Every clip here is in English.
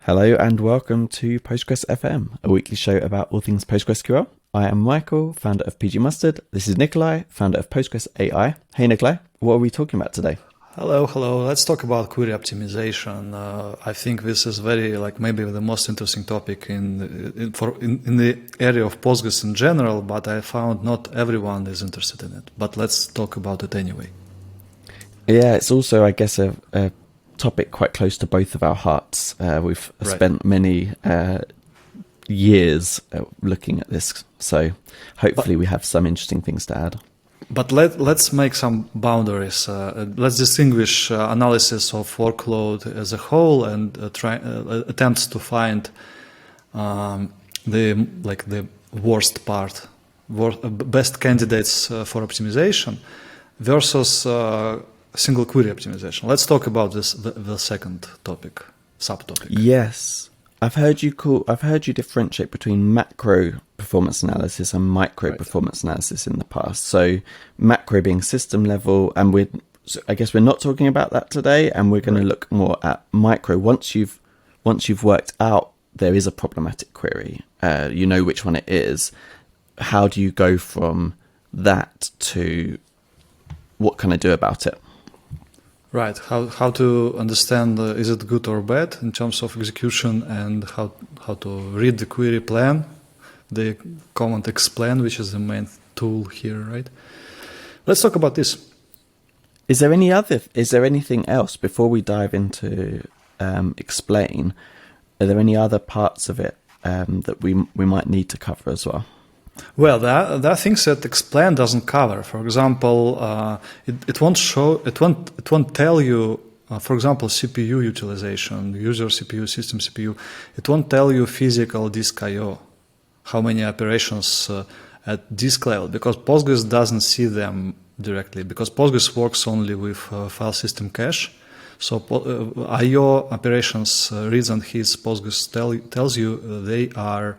Hello and welcome to Postgres FM, a weekly show about all things PostgreSQL. I am Michael, founder of PG Mustard. This is Nikolai, founder of Postgres AI. Hey Nikolai, what are we talking about today? Hello. Let's talk about query optimization. I think this is maybe the most interesting topic in the area of Postgres in general, but I found not everyone is interested in it. But let's talk about it anyway. Yeah, it's also, I guess, a topic quite close to both of our hearts. We've spent many years looking at this, so hopefully we have some interesting things to add. But let's make some boundaries. Let's distinguish analysis of workload as a whole and attempts to find the worst part, best candidates for optimization versus single query optimization. Let's talk about this, the second topic, subtopic. Yes, I've heard you differentiate between macro performance analysis and micro performance analysis in the past. So macro being system level, and I guess we're not talking about that today, and we're going to look more at micro. Once you've worked out there is a problematic query, you know which one it is. How do you go from that to what can I do about it? Right. How to understand is it good or bad in terms of execution, and how to read the query plan, the command explain, which is the main tool here, right? Let's talk about this. Is there anything else before we dive into explain? Are there any other parts of it that we might need to cover as well? Well, there are things that explain doesn't cover. For example, it won't tell you, for example, CPU utilization, user CPU, system CPU. It won't tell you physical disk I/O, how many operations at disk level, because Postgres doesn't see them directly, because Postgres works only with file system cache. So I/O operations reads and his Postgres tells you they are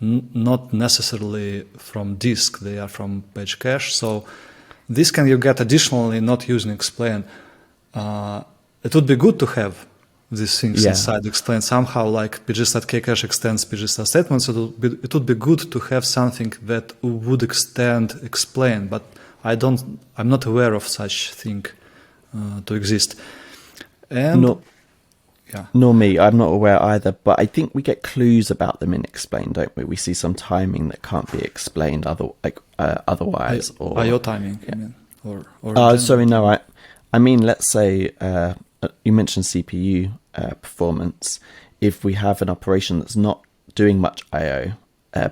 not necessarily from disk, they are from page cache. So this can you get additionally not using explain. It would be good to have these things inside explain somehow, like pg.kcache extends pg.statements. It would be good to have something that would extend explain, but I'm not aware of such thing to exist. And Nor me. I'm not aware either, but I think we get clues about them in explain, don't we? We see some timing that can't be explained otherwise. Or I/O timing, I mean, sorry, no. I mean, let's say you mentioned CPU performance. If we have an operation that's not doing much I/O,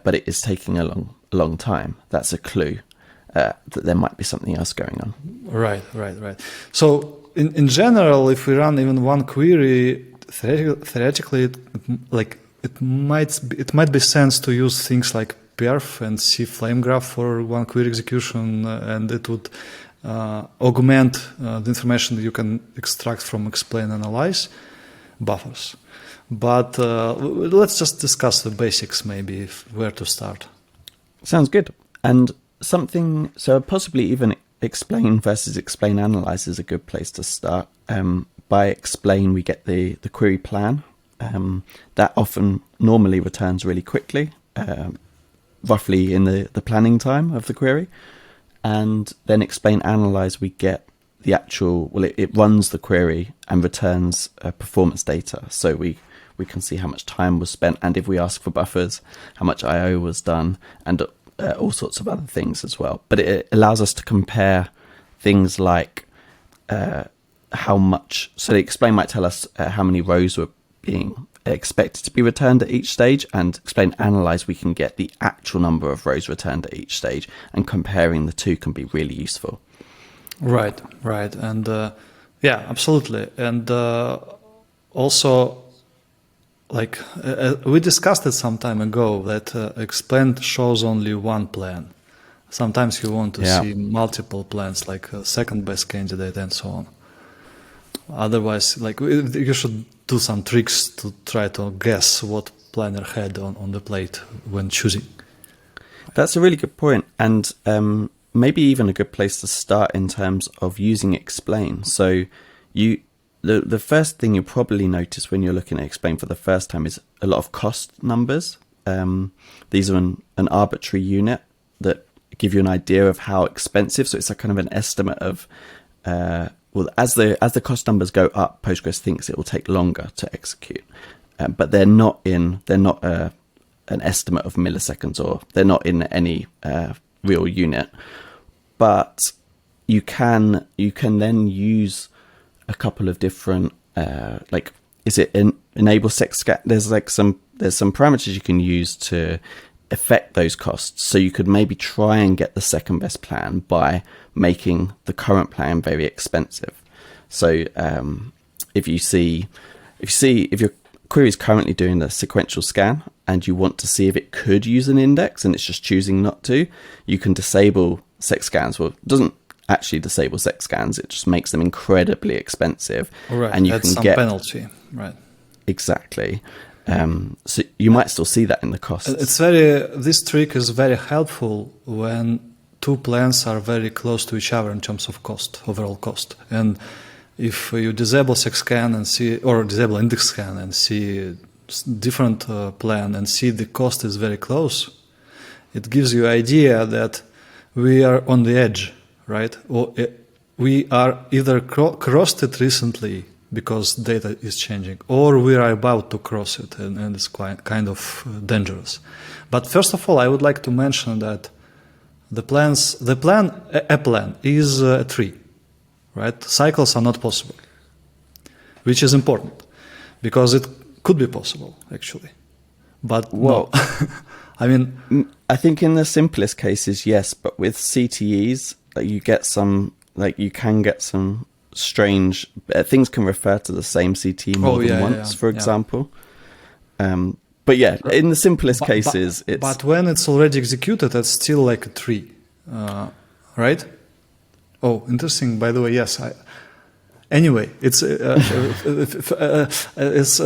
but it is taking a long time, that's a clue that there might be something else going on. Right. So in general, if we run even one query, theoretically, it might be sense to use things like perf and see flame graph for one query execution, and it would augment the information that you can extract from explain analyze buffers. But let's just discuss the basics, maybe where to start. Sounds good. And so possibly even explain versus explain analyze is a good place to start. By explain, we get the query plan. That often normally returns really quickly, roughly in the planning time of the query. And then explain analyze, we get the actual, it runs the query and returns performance data. So we can see how much time was spent, and if we ask for buffers, how much I/O was done, and all sorts of other things as well. But it allows us to compare things like how much. So the explain might tell us how many rows were being expected to be returned at each stage, and explain analyze, we can get the actual number of rows returned at each stage, and comparing the two can be really useful. Right. And absolutely. And also, we discussed it some time ago, that explain shows only one plan. Sometimes you want to see multiple plans, like a second best candidate and so on. Otherwise, you should do some tricks to try to guess what planner had on the plate when choosing. That's a really good point, and maybe even a good place to start in terms of using explain. So the first thing you'll probably notice when you're looking at explain for the first time is a lot of cost numbers. These are an arbitrary unit that give you an idea of how expensive. So it's a kind of an estimate of, well, as the cost numbers go up, Postgres thinks it will take longer to execute. But they're not an estimate of milliseconds, or they're not in any real unit. But you can then use a couple of different enable sexscan. There's some parameters you can use to affect those costs. So you could maybe try and get the second best plan by making the current plan very expensive. So if your query is currently doing the sequential scan and you want to see if it could use an index and it's just choosing not to, you can disable sexscans. Well, it doesn't actually disable sexscans, it just makes them incredibly expensive. Right, and you that's can some get penalty, right? Exactly. So you might still see that in the costs. This trick is very helpful when two plans are very close to each other in terms of cost, overall cost. And if you disable sexscan and see, or disable index scan and see different plan and see the cost is very close, it gives you idea that we are on the edge, right? Or we are either crossed it recently because data is changing, or we are about to cross it, and it's quite kind of dangerous. But first of all, I would like to mention that a plan is a tree, right? Cycles are not possible, which is important because it could be possible actually, but no. I mean, I think in the simplest cases, yes, but with CTEs, you can get some strange things can refer to the same CTE more than once, for example. But yeah, in the simplest cases, it's... But when it's already executed, it's still like a tree, right? Oh, interesting, by the way, yes. Anyway, it's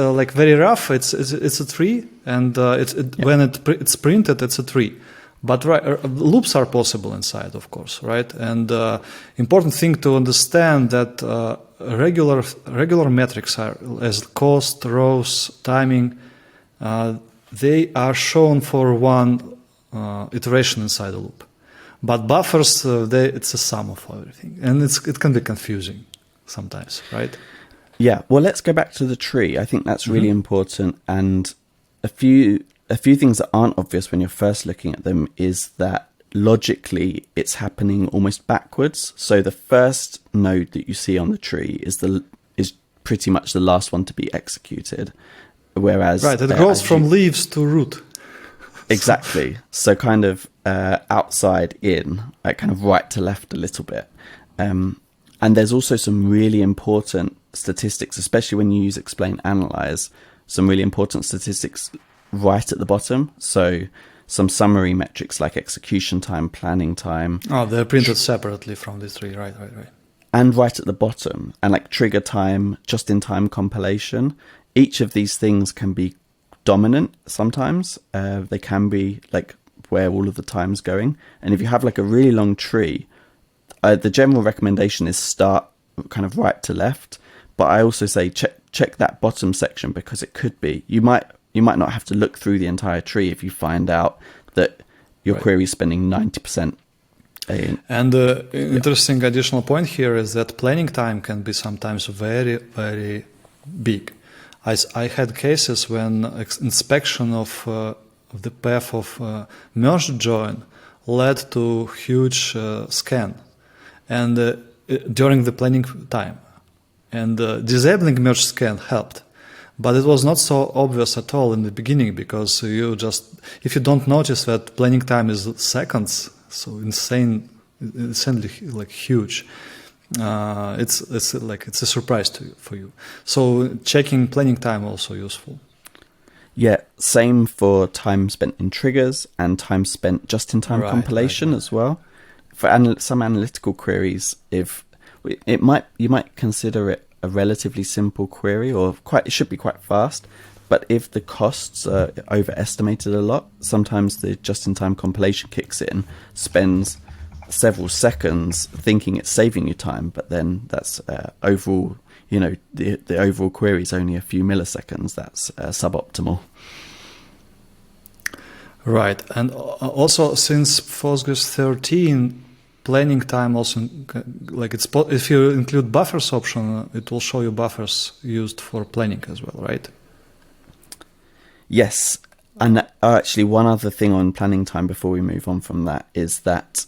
like very rough. It's a tree, and when it's printed, it's a tree. But loops are possible inside, of course, right? And important thing to understand that regular metrics are as cost, rows, timing. They are shown for one iteration inside a loop. But buffers, it's a sum of everything, and it can be confusing sometimes, right? Yeah. Well, let's go back to the tree. I think that's really important, and a few things that aren't obvious when you're first looking at them is that logically it's happening almost backwards. So the first node that you see on the tree is pretty much the last one to be executed, whereas it goes from leaves to root. Exactly. So kind of outside in, like kind of right to left a little bit. And there's also some really important statistics, especially when you use explain analyze, some really important statistics right at the bottom. So some summary metrics like execution time, planning time. Oh, they're printed separately from this tree, right. And right at the bottom, and like trigger time, just-in-time compilation. Each of these things can be dominant sometimes. They can be like where all of the time's going. And if you have like a really long tree, the general recommendation is start kind of right to left. But I also say check that bottom section, because it could be, you might not have to look through the entire tree if you find out that your query is spending 90%. And the interesting additional point here is that planning time can be sometimes very, very big. I had cases when inspection of the path of merge join led to huge scan, and during the planning time, and disabling merge scan helped. But it was not so obvious at all in the beginning, because if you don't notice that planning time is seconds, so insanely like huge, it's a surprise for you. So checking planning time also useful. Yeah, same for time spent in triggers and time spent just-in-time compilation as well. For some analytical queries, you might consider it a relatively simple query, or it should be quite fast. But if the costs are overestimated a lot, sometimes the just-in-time compilation kicks in, spends several seconds thinking it's saving you time, but then that's overall the overall query is only a few milliseconds, that's suboptimal. Right, and also since Postgres 13, planning time also, like if you include buffers option, it will show you buffers used for planning as well, right? Yes, and actually one other thing on planning time before we move on from that is that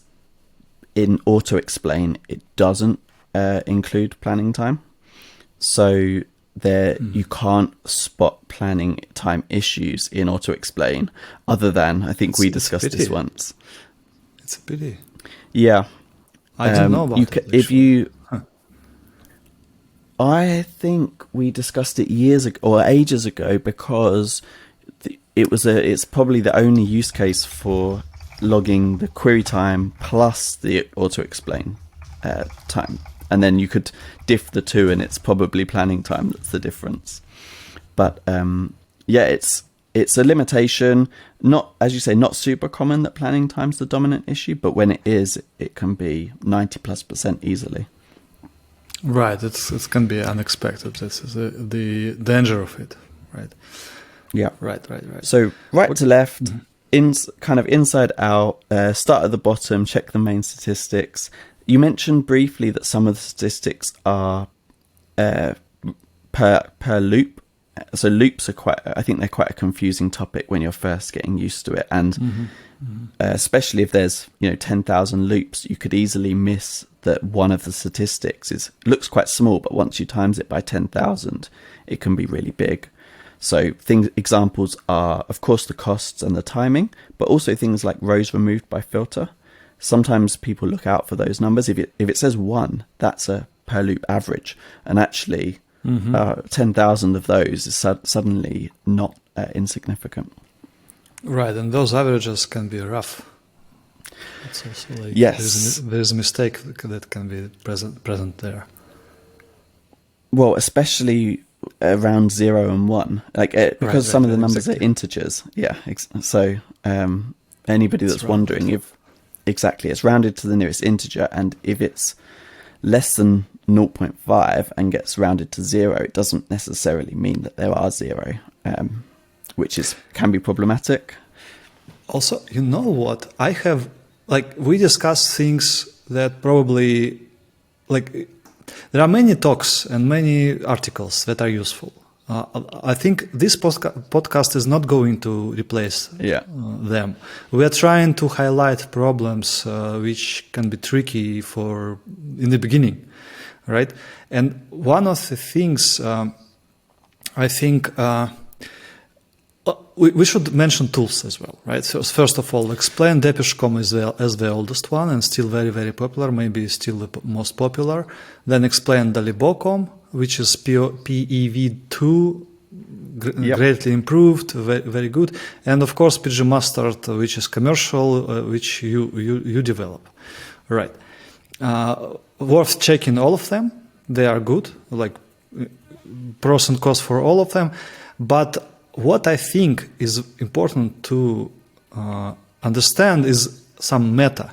in auto-explain, it doesn't include planning time. So you can't spot planning time issues in auto-explain, other than, I think we discussed this once. It's a pity. Yeah. I didn't know about it. I think we discussed it years ago or ages ago, because it's probably the only use case for logging the query time plus the auto-explain time. And then you could diff the two, and it's probably planning time that's the difference. But it's a limitation. Not, as you say, not super common that planning time's the dominant issue, but when it is, it can be 90+% easily. Right, it can be unexpected. This is the danger of it, right? Yeah. Right. So to left, kind of inside out, start at the bottom, check the main statistics. You mentioned briefly that some of the statistics are per loop. So loops are I think they're quite a confusing topic when you're first getting used to it. And especially if there's 10,000 loops, you could easily miss that one of the statistics looks quite small, but once you times it by 10,000, it can be really big. So examples are, of course, the costs and the timing, but also things like rows removed by filter. Sometimes people look out for those numbers. If it says 1, that's a per loop average, and actually 10,000 of those is suddenly not insignificant. Right, and those averages can be rough. It's also like yes, there's a mistake that can be present there. Well, especially around 0 and 1, because some of the numbers are integers. Yeah, so anybody that's wondering, if it's rounded to the nearest integer, and if it's less than 0.5 and gets rounded to 0, it doesn't necessarily mean that there are 0, which can be problematic. Also, you know what? I have, we discussed things that probably, there are many talks and many articles that are useful. I think this podcast is not going to replace them. We are trying to highlight problems which can be tricky in the beginning, right? And one of the things I think we should mention tools as well, right? So first of all, Explain Depeche.com is as the oldest one and still very, very popular, maybe still the most popular. Then Explain Dalibo.com, which is PEV2, greatly improved, very, very good. And of course, PG Mustard, which is commercial, which you develop, right? Worth checking all of them. They are good, pros and cons for all of them. But what I think is important to understand is some meta.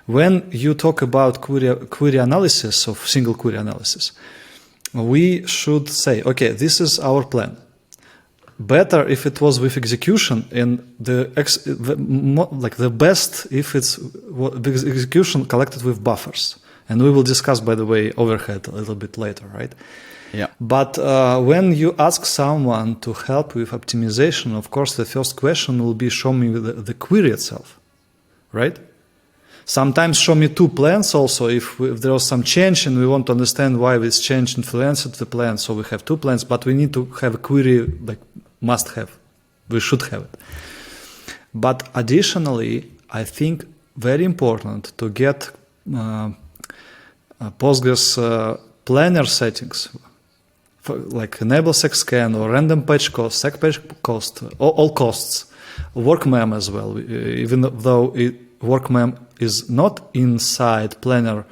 When you talk about query analysis of single query analysis, we should say, okay, this is our plan. Better if it was with execution, and the best if it's the execution collected with buffers. And we will discuss, by the way, overhead a little bit later, right? Yeah. But when you ask someone to help with optimization, of course, the first question will be, show me the query itself, right? Sometimes show me two plans also if there was some change and we want to understand why this change influenced the plan. So we have two plans, but we need to have a query must have. We should have it. But additionally, I think very important to get Postgres planner settings, like enable secscan or random page cost, sec page cost, all costs, workmem as well, even though workmem is not inside planner.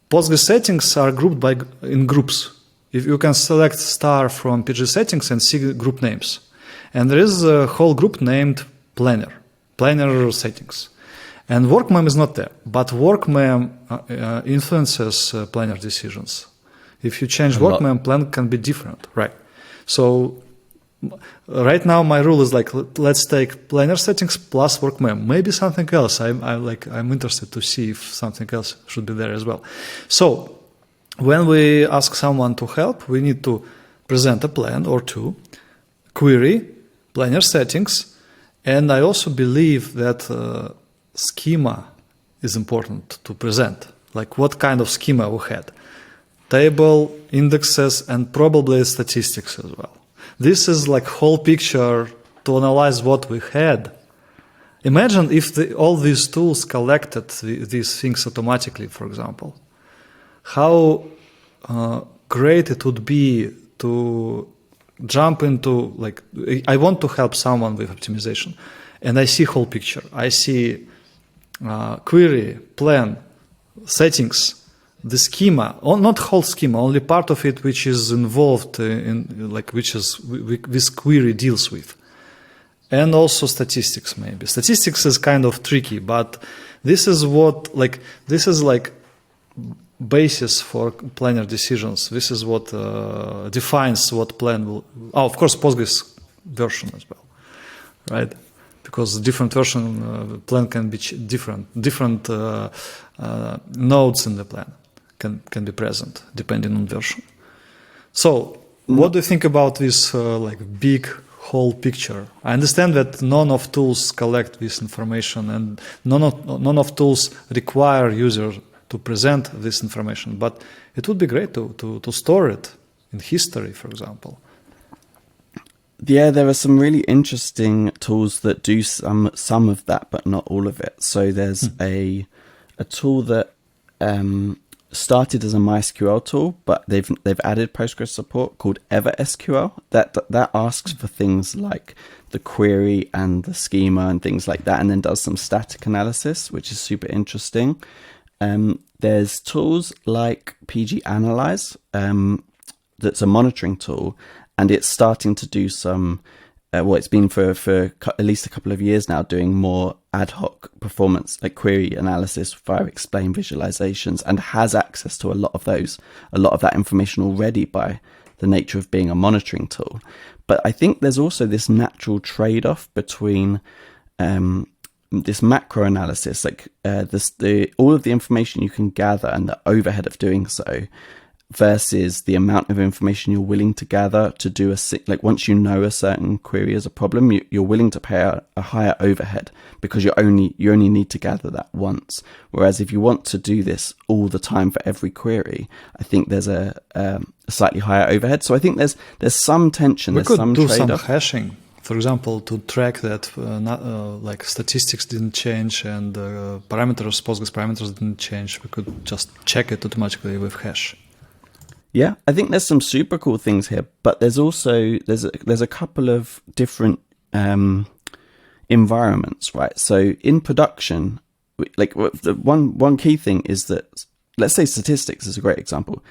Postgres settings are grouped in groups. If you can select star from PG settings and see group names. And there is a whole group named planner settings. And workmem is not there, but workmem influences planner decisions. If you change A lot. workmem, plan can be different, right? So right now my rule is like, let's take planner settings plus workmem. Maybe something else. I'm interested to see if something else should be there as well. So when we ask someone to help, we need to present a plan or two, query, planner settings, and I also believe that schema is important to present. Like what kind of schema we had. Table, indexes, and probably statistics as well. This is like whole picture to analyze what we had. Imagine if all these tools collected these things automatically, for example. How great it would be to jump into, like, I want to help someone with optimization, and I see whole picture. I see query, plan, settings, the schema, not whole schema, only part of it which is involved in, like, which is this query deals with. And also statistics, maybe. Statistics is kind of tricky, but this is like basis for planner decisions. This is what defines what plan will. Oh, of course, Postgres version as well, right? Because different version plan can be different. Different nodes in the plan can be present depending on version. So, what do you think about this like big whole picture? I understand that none of tools collect this information, and none of tools require user to present this information. But it would be great to store it in history, for example. Yeah, there are some really interesting tools that do some of that, but not all of it. So there's a tool that started as a MySQL tool, but they've added Postgres support called EverSQL that asks for things like the query and the schema and things like that, and then does some static analysis, which is super interesting. There's tools like PG Analyze, that's a monitoring tool, and it's starting to do some, it's been for at least a couple of years now, doing more ad hoc performance, like query analysis via explain visualizations, and has access to a lot of that information already by the nature of being a monitoring tool. But I think there's also this natural trade-off between this macro analysis, like all of the information you can gather and the overhead of doing so, versus the amount of information you're willing to gather to do like once you know a certain query is a problem, you're willing to pay a higher overhead because you only need to gather that once. Whereas if you want to do this all the time for every query, I think there's a slightly higher overhead. So I think there's some tension. There's some trade-off. We could do some hashing, for example, to track that like statistics didn't change and Postgres parameters didn't change. We could just check it automatically with hash. Yeah, I think there's some super cool things here, but there's also there's a couple of different environments, right? So in production, like the one key thing is that, let's say statistics is a great example.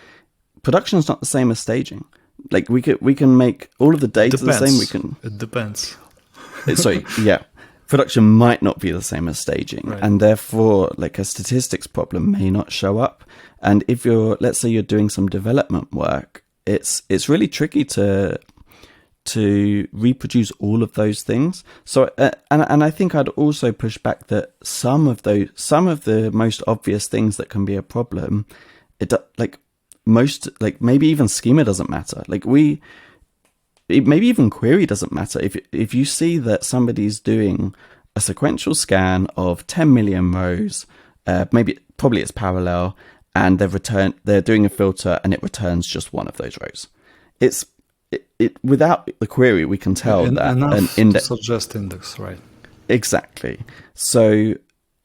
Production is not the same as staging. Like we can make all of the data the same. It depends. Sorry, yeah. Production might not be the same as staging, right. And therefore, like a statistics problem may not show up. And if let's say you're doing some development work, it's really tricky to reproduce all of those things. So, and I think I'd also push back that some of the most obvious things that can be a problem, maybe even schema doesn't matter. Maybe even query doesn't matter. If you see that somebody's doing a sequential scan of 10 million rows, probably it's parallel, and they're doing a filter and it returns just one of those rows. Without the query, we can tell that an index suggest index, right? Exactly. So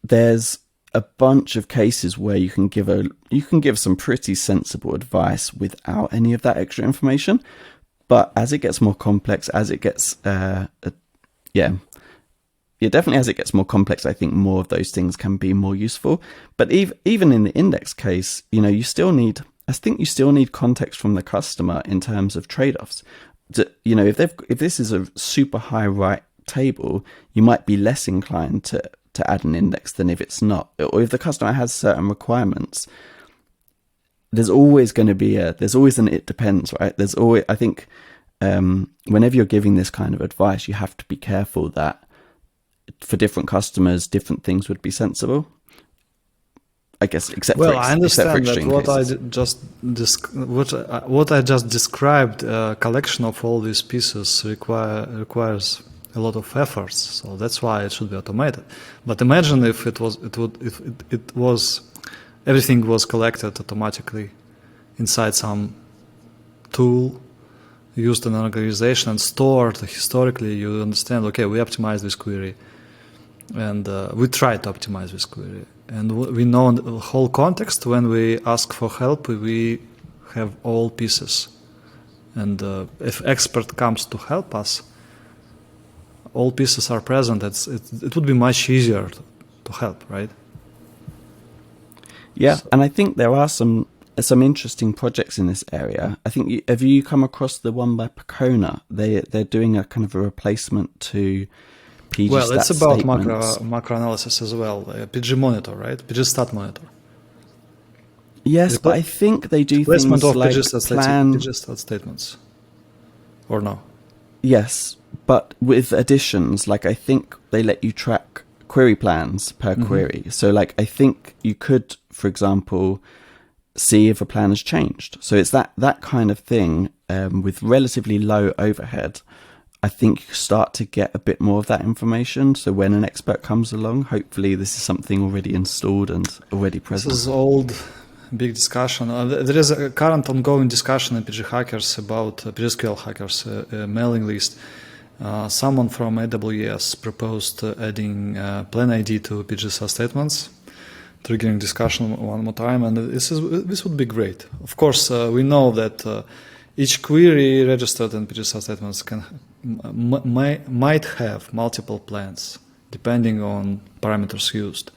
there's a bunch of cases where you can give some pretty sensible advice without any of that extra information. But as it gets more complex, as it gets, definitely as it gets more complex, I think more of those things can be more useful. But even in the index case, you still need context from the customer in terms of trade-offs. If this is a super high write table, you might be less inclined to add an index than if it's not. Or if the customer has certain requirements, there's always going to be there's always an it depends, right? There's always, I think, whenever you're giving this kind of advice, you have to be careful that for different customers, different things would be sensible. I guess, I understand that what I just described, collection of all these pieces requires a lot of efforts. So that's why it should be automated. But imagine if it was everything was collected automatically inside some tool used in an organization and stored historically. You understand? Okay, we optimize this query, and we try to optimize this query. And we know the whole context. When we ask for help, we have all pieces. And if expert comes to help us, all pieces are present. It would be much easier to help, right? Yeah, so, and I think there are some interesting projects in this area. I think have you come across the one by Percona? They're doing a kind of a replacement to PG well, it's about statements. macro analysis as well. PG Monitor, right? PG Stat Monitor. Yes, but I think they do things like PG Stat statements, or no? Yes, but with additions, like I think they let you track query plans per query. So like I think you could, for example, see if a plan has changed. So it's that kind of thing with relatively low overhead. I think you start to get a bit more of that information. So when an expert comes along, hopefully this is something already installed and already present. This is old, big discussion. There is a current ongoing discussion in PG Hackers about PGSQL Hackers mailing list. Someone from AWS proposed adding plan ID to PGSQL statements, triggering discussion one more time, and this would be great. Of course, we know that each query registered in PGSQL statements might have multiple plans depending on parameters used.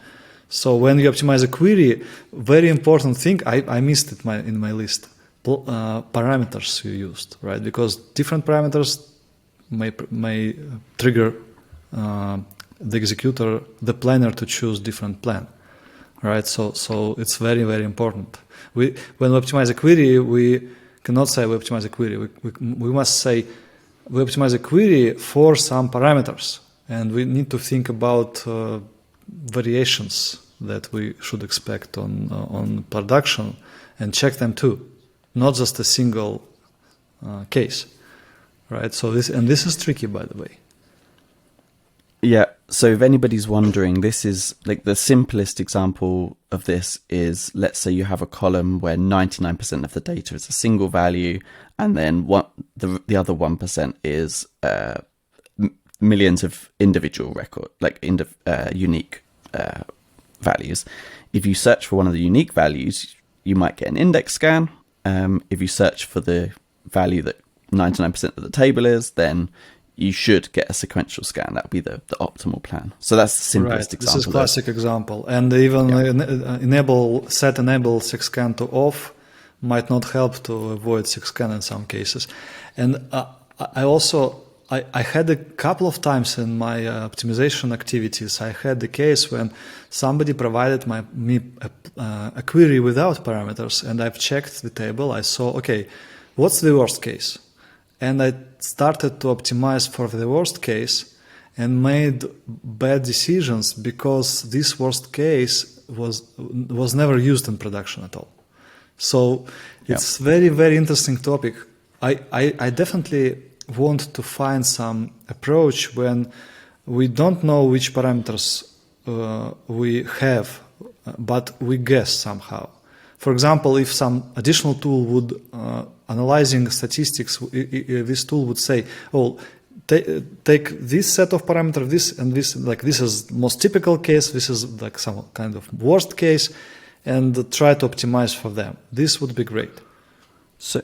So when you optimize a query, very important thing, I missed it in my list, parameters you used, right? Because different parameters may trigger the executor, the planner, to choose different plan, right? So it's very, very important. When we optimize a query, we cannot say we optimize a query. We must say we optimize a query for some parameters, and we need to think about variations that we should expect on production and check them too, not just a single case, right? So this is tricky, by the way. Yeah. So if anybody's wondering, this is like the simplest example of this is, let's say you have a column where 99% of the data is a single value, and then the other 1% is millions of individual unique values. If you search for one of the unique values, you might get an index scan. If you search for the value that 99% of the table is, then you should get a sequential scan. That would be the optimal plan. So that's the simplest example. This is a classic example. And even set enable SIGSCAN to off might not help to avoid SIGSCAN in some cases. And I had a couple of times in my optimization activities, I had the case when somebody provided me a query without parameters, and I've checked the table. I saw, okay, what's the worst case? And I started to optimize for the worst case and made bad decisions because this worst case was never used in production at all. So it's very, very interesting topic. I definitely want to find some approach when we don't know which parameters we have, but we guess somehow. For example, if some additional tool would analyzing statistics, this tool would say, "Oh, take this set of parameters, this and this. Like this is most typical case. This is like some kind of worst case, and try to optimize for them." This would be great. So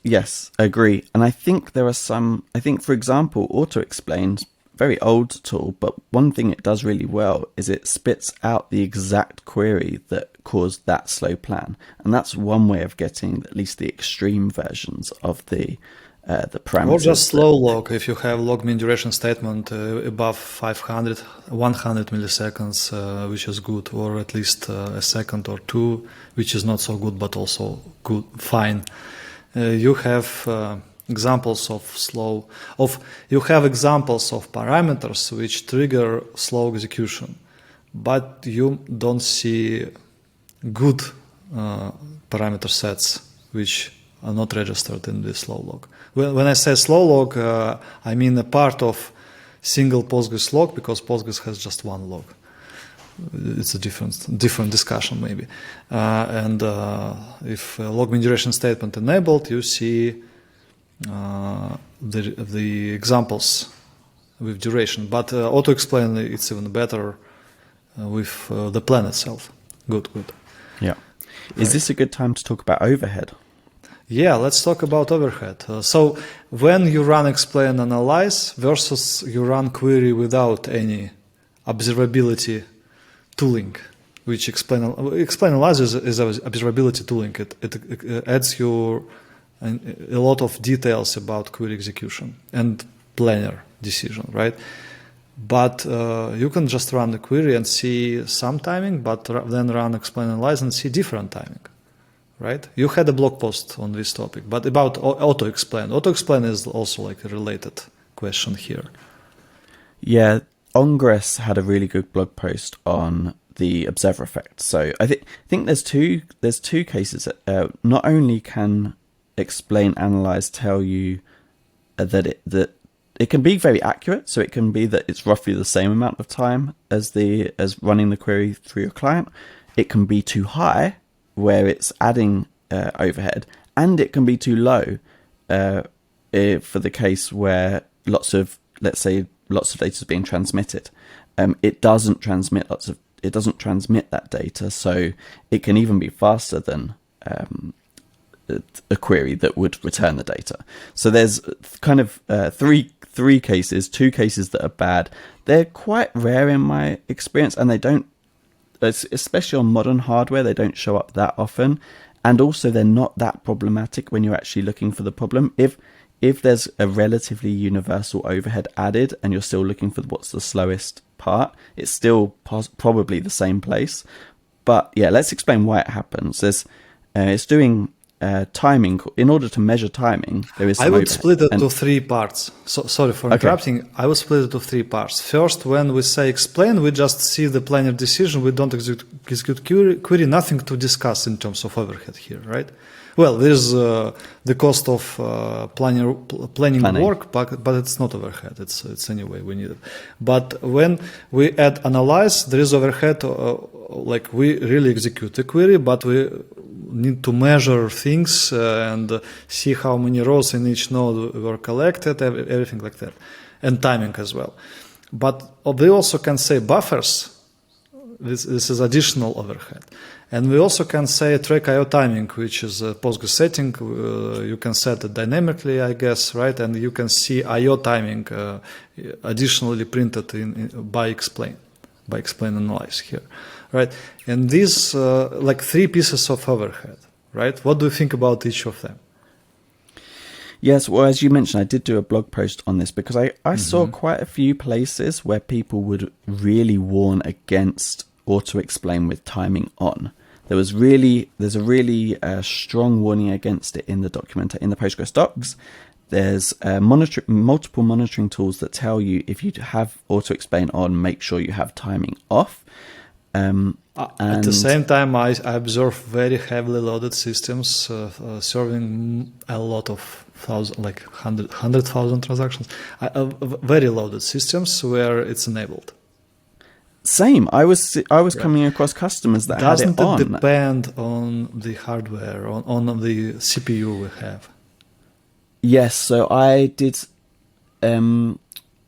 yes, I agree. And I think there are some. I think, for example, AutoExplain's very old tool, but one thing it does really well is it spits out the exact query that caused that slow plan. And that's one way of getting at least the extreme versions of the the parameters. Or just slow log. If you have log mean duration statement above 500, 100 milliseconds, which is good, or at least a second or two, which is not so good, but also good, fine. You have examples of you have examples of parameters which trigger slow execution, but you don't see good parameter sets which are not registered in the slow log. When I say slow log, I mean a part of single Postgres log, because Postgres has just one log. It's a different discussion maybe. And if log mean duration statement enabled, you see the examples with duration. But auto-explain, it's even better with the plan itself. Good. Yeah. Is this a good time to talk about overhead? Yeah, let's talk about overhead. So when you run explain analyze versus you run query without any observability tooling, which explain analyze is observability tooling. It adds you a lot of details about query execution and planner decision, right? But you can just run the query and see some timing, but then run explain analyze and see different timing, right? You had a blog post on this topic, but about auto-explain. Auto-explain is also like a related question here. Yeah, Ongress had a really good blog post on the observer effect. So I think there's two cases. Not only can explain analyze tell you that it can be very accurate, so it can be that it's roughly the same amount of time as running the query through your client. It can be too high, where it's adding overhead, and it can be too low for the case where lots of data is being transmitted. It doesn't transmit that data, so it can even be faster than a query that would return the data. So there's kind of three cases, two cases that are bad. They're quite rare in my experience, and they don't, especially on modern hardware, they don't show up that often. And also they're not that problematic when you're actually looking for the problem. If there's a relatively universal overhead added and you're still looking for what's the slowest part, it's still probably the same place. But yeah, let's explain why it happens. It's doing timing. In order to measure timing, there is some I would overhead. split it to three parts. So, sorry for interrupting. Okay. I would split it to three parts. First, when we say explain, we just see the planner decision. We don't execute query, nothing to discuss in terms of overhead here, right? Well, there's the cost of planning work, but it's not overhead. It's anyway, we need it. But when we add analyze, there is overhead, like we really execute the query, but we need to measure things and see how many rows in each node were collected, everything like that, and timing as well. But we also can say buffers. This is additional overhead. And we also can say track IO timing, which is a Postgres setting. You can set it dynamically, I guess, right? And you can see IO timing additionally printed by explain analyze here, right? And these like three pieces of overhead, right? What do you think about each of them? Yes, well, as you mentioned, I did do a blog post on this because I saw quite a few places where people would really warn against auto-explain with timing on. There's a really strong warning against it in the document in the Postgres docs. There's multiple monitoring tools that tell you if you have auto-explain on, make sure you have timing off. At the same time, I observe very heavily loaded systems serving a lot of 100,000 transactions. Very loaded systems where it's enabled. Same. I was coming across customers that had it on. Doesn't it depend on the hardware, on the CPU we have? Yes. So I did. There's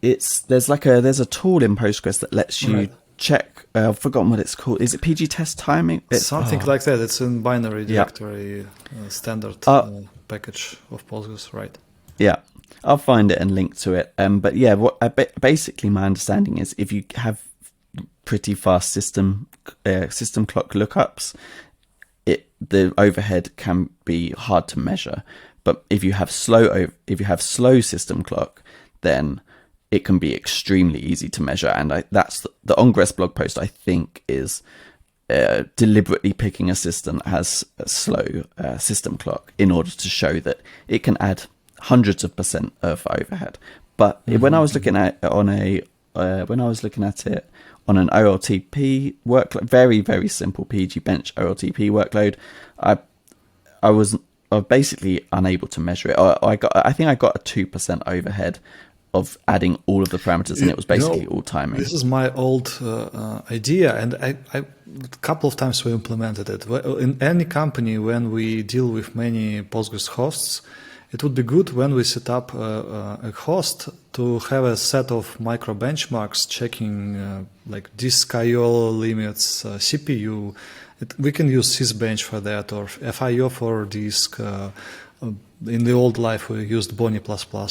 a tool in Postgres that lets you check. I've forgotten what it's called. Is it PG test timing? Something like that. It's in binary directory standard package of Postgres, right? Yeah. I'll find it and link to it. But yeah, basically my understanding is if you have pretty fast system clock lookups, the overhead can be hard to measure. But if you have slow system clock, then it can be extremely easy to measure. And that's the Ongress blog post, I think, is deliberately picking a system that has a slow system clock in order to show that it can add hundreds of % of overhead. But when I was looking at it on an OLTP workload, very, very simple PG Bench OLTP workload, I was basically unable to measure it. I think I got a 2% overhead of adding all of the parameters, and it was basically all timing. This is my old idea, and a couple of times we implemented it. In any company, when we deal with many Postgres hosts, it would be good when we set up a host to have a set of micro benchmarks checking like disk I/O limits, CPU. We can use sysbench for that, or FIO for disk. In the old life, we used Bonnie++,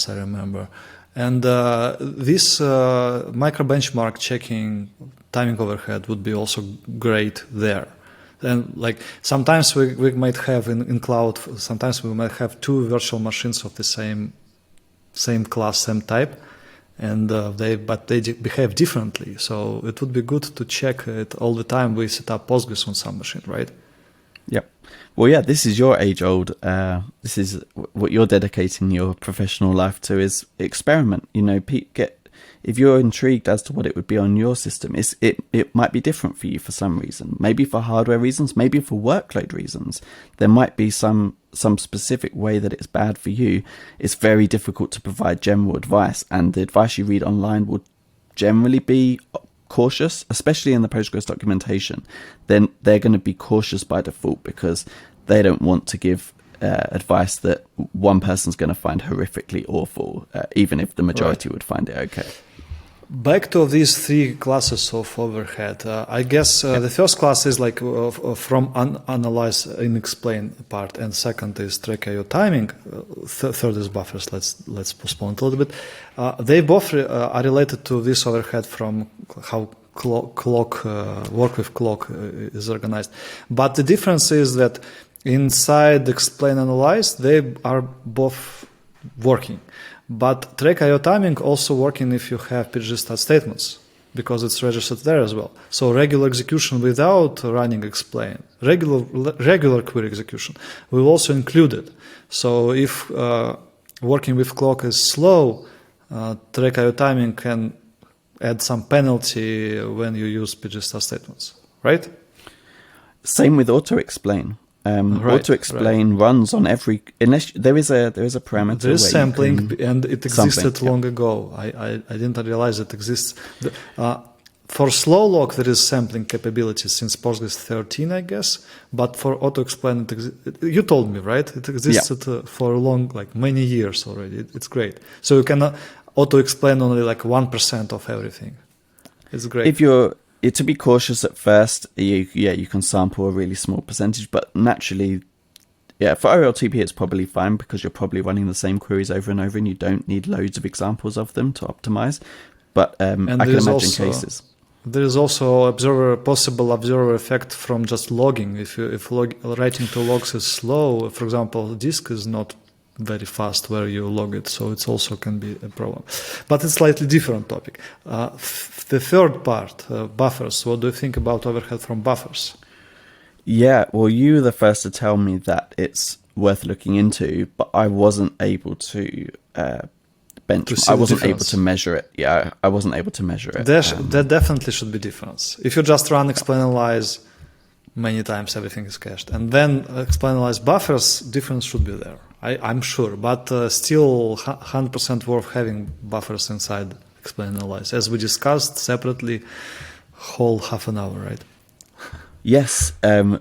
I remember. And this micro benchmark checking timing overhead would be also great there. And like sometimes we might have in cloud, sometimes we might have two virtual machines of the same class, same type, and they behave differently. So it would be good to check it all the time. We set up Postgres on some machine, right? Yep. Well, yeah, this is your age-old. This is what you're dedicating your professional life to, is experiment. You know, if you're intrigued as to what it would be on your system, it might be different for you for some reason. Maybe for hardware reasons, maybe for workload reasons. There might be some specific way that it's bad for you. It's very difficult to provide general advice, and the advice you read online will generally be cautious, especially in the Postgres documentation. Then they're going to be cautious by default because they don't want to give advice that one person's going to find horrifically awful, even if the majority would find it okay. Back to these three classes of overhead. I guess the first class is like from analyze and explain part, and second is track IO timing. Third is buffers. Let's postpone it a little bit. They both are related to this overhead from how clock work with clock is organized. But the difference is that inside explain analyze, they are both working. But track IO timing also working if you have pgstart statements, because it's registered there as well. So regular execution without running explain, regular query execution will also include it. So if working with clock is slow, track IO timing can add some penalty when you use pgstart statements, right? Same with auto explain. Auto explain runs on every, unless there is a parameter. There is sampling, and it existed long ago. I didn't realize it exists. For slow log, there is sampling capability since Postgres 13, I guess. But for auto explain, you told me, right? It existed for many years already. It's great. So you can auto explain only like 1% of everything. It's great. If you're to be cautious at first, you can sample a really small percentage, but naturally, for OLTP it's probably fine because you're probably running the same queries over and over, and you don't need loads of examples of them to optimize. But I can imagine cases. There is also possible observer effect from just logging. If writing to logs is slow, for example, disk is not very fast where you log it, so it also can be a problem. But it's slightly different topic. The third part, buffers. What do you think about overhead from buffers? Yeah, well, you were the first to tell me that it's worth looking into, but I wasn't able to benchmark. I wasn't able to measure it. Yeah, I wasn't able to measure it. There definitely should be difference. If you just run explain analyze, many times everything is cached, and then explain analyze buffers, difference should be there. I'm sure, but still 100% worth having buffers inside explain analyze, as we discussed separately whole half an hour, right? Yes,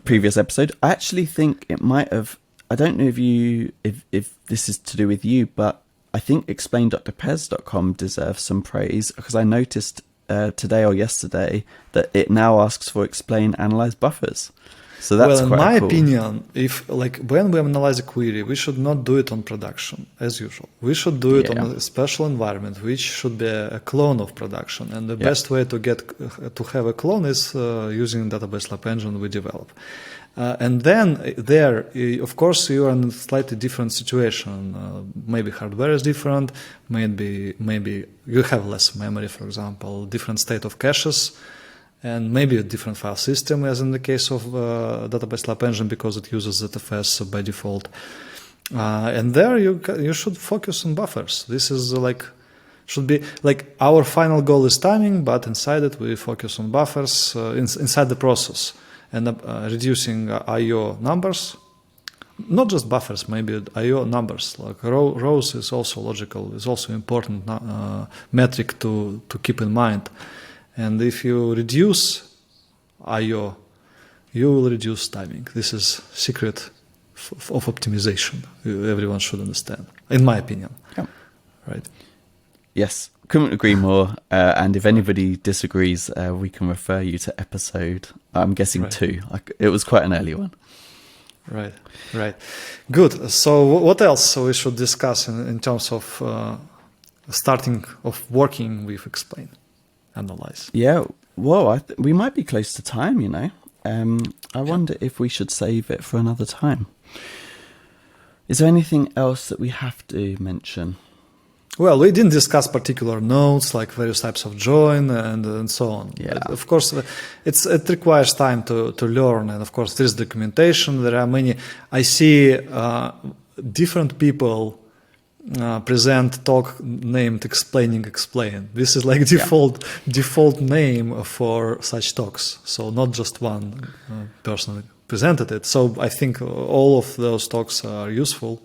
previous episode. I actually think it might have, I don't know if this is to do with you, but I think explain.depez.com deserves some praise, because I noticed today or yesterday that it now asks for explain analyze buffers. So that's in quite my cool. opinion, if when we analyze a query, we should not do it on production as usual. We should do it on a special environment, which should be a clone of production. And the best way to have a clone is using database lab engine we develop. And then there, of course, you are in a slightly different situation. Maybe hardware is different. Maybe you have less memory, for example, different state of caches, and maybe a different file system, as in the case of Database Lab Engine, because it uses ZFS by default. And there you should focus on buffers. This is should be like our final goal is timing, but inside it we focus on buffers inside the process, and reducing I/O numbers. Not just buffers, maybe I/O numbers. Like rows is also logical, is also important metric to keep in mind. And if you reduce I/O, you will reduce timing. This is secret of optimization. Everyone should understand, in my opinion. Yeah. Right. Yes, couldn't agree more. And if anybody disagrees, we can refer you to episode, I'm guessing 2. It was quite an early one. Right. Good. So what else we should discuss in terms of starting of working with Explain, Analyze? Yeah, well, we might be close to time, you know. I wonder if we should save it for another time. Is there anything else that we have to mention? Well, we didn't discuss particular nodes like various types of join and so on. Yeah. But of course, it requires time to learn, and of course there's documentation. There are many. I see different people present talk named Explaining Explain. This is like default name for such talks. So not just one person presented it. So I think all of those talks are useful,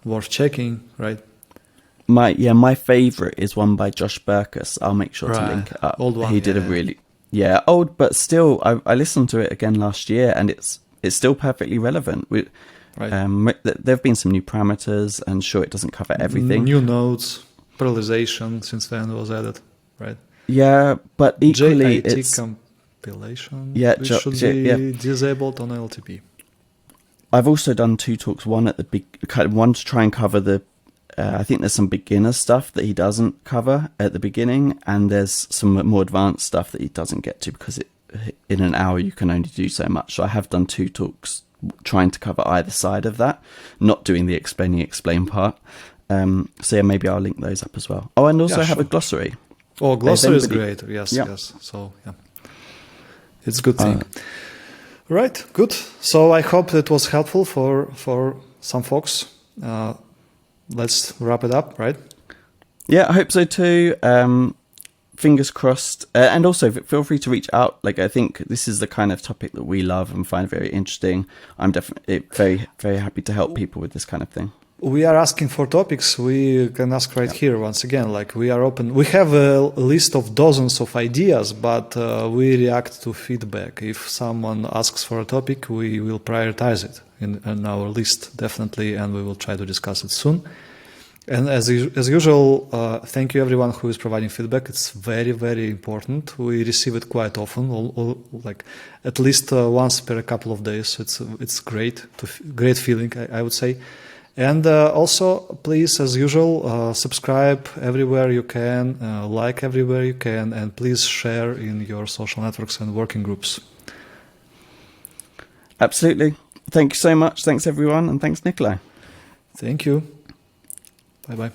worth checking, right? My favorite is one by Josh Berkus. I'll make sure to link it up. Old one, he did a really old, but still I listened to it again last year, and it's still perfectly relevant. There have been some new parameters, and sure, it doesn't cover everything. New nodes, parallelization since then was added, right? Yeah, but equally JIT it's compilation. Yeah, which should be disabled on LTP. I've also done 2 talks. One at the one to try and cover the. I think there's some beginner stuff that he doesn't cover at the beginning, and there's some more advanced stuff that he doesn't get to, because in an hour you can only do so much. So I have done 2 talks trying to cover either side of that, not doing the explain part. So yeah, maybe I'll link those up as well. Oh, and also have a glossary. Oh, glossary is great. Yes. So yeah, it's a good thing. Right, good. So I hope it was helpful for some folks. Let's wrap it up, right? Yeah, I hope so too. Fingers crossed. And also feel free to reach out. Like, I think this is the kind of topic that we love and find very interesting. I'm definitely very, very happy to help people with this kind of thing. We are asking for topics. We can ask here once again. Like, we are open. We have a list of dozens of ideas, but we react to feedback. If someone asks for a topic, we will prioritize it in our list, definitely, and we will try to discuss it soon. And as usual, thank you everyone who is providing feedback. It's very, very important. We receive it quite often, like at least once per a couple of days. It's great feeling, I would say. And also, please, as usual, subscribe everywhere you can, like everywhere you can, and please share in your social networks and working groups. Absolutely. Thank you so much. Thanks, everyone. And thanks, Nikolai. Thank you. Bye-bye.